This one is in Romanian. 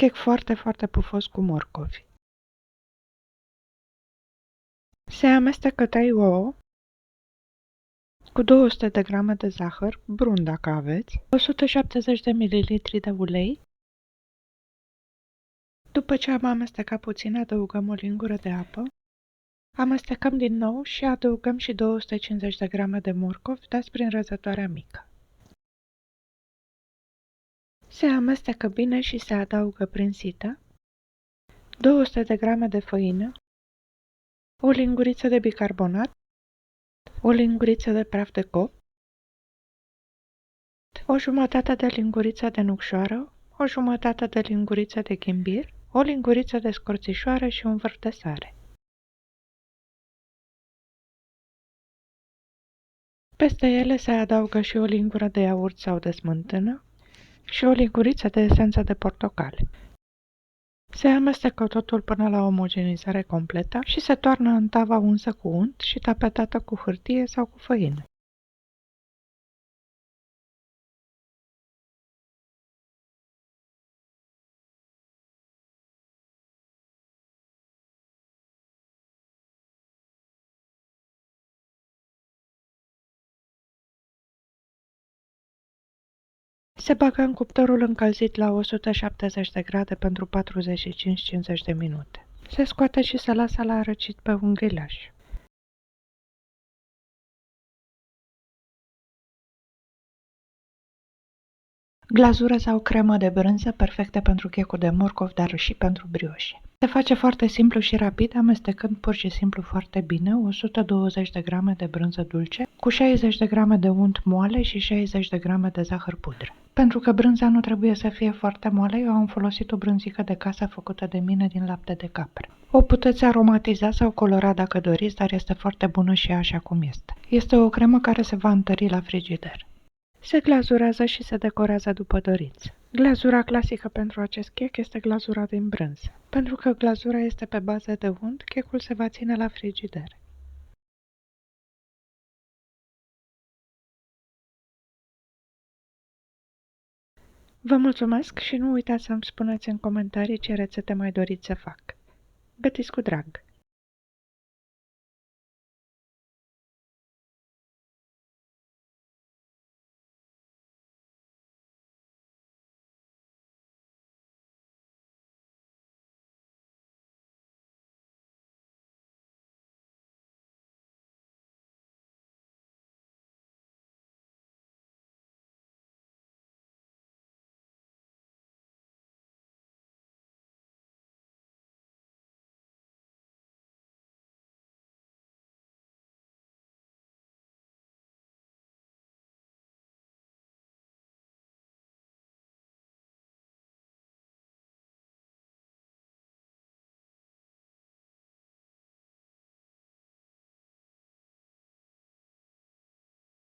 chec foarte, foarte pufos cu morcovi. Se amestecă 3 ouă cu 200 de grame de zahăr, brun dacă aveți, 170 de ml de ulei. După ce am amestecat puțin, adăugăm o lingură de apă. Amestecăm din nou și adăugăm și 250 de grame de morcovi dați prin răzătoarea mică. Se amestecă bine și se adaugă prin sită 200 de grame de făină, o linguriță de bicarbonat, o linguriță de praf de copt, o jumătate de linguriță de nucșoară, o jumătate de linguriță de ghimbir, o linguriță de scorțișoară și un vârf de sare. Peste ele se adaugă și o lingură de iaurt sau de smântână și o linguriță de esență de portocale. Se amestecă totul până la omogenizare completă și se toarnă în tava unsă cu unt și tapetată cu hârtie sau cu făină. Se bagă în cuptorul încălzit la 170 de grade pentru 45-50 de minute. Se scoate și se lasă la răcit pe un ghilaș. Glazură sau cremă de brânză perfecte pentru checul de morcov, dar și pentru brioșe. Se face foarte simplu și rapid, amestecând pur și simplu foarte bine 120 de grame de brânză dulce cu 60 de grame de unt moale și 60 de grame de zahăr pudră. Pentru că brânza nu trebuie să fie foarte moale, eu am folosit o brânzică de casă făcută de mine din lapte de capră. O puteți aromatiza sau colora dacă doriți, dar este foarte bună și așa cum este. Este o cremă care se va întări la frigider. Se glazurează și se decorează după dorință. Glazura clasică pentru acest chec este glazura din brânză. Pentru că glazura este pe bază de unt, checul se va ține la frigider. Vă mulțumesc și nu uitați să-mi spuneți în comentarii ce rețete mai doriți să fac. Gătiți cu drag!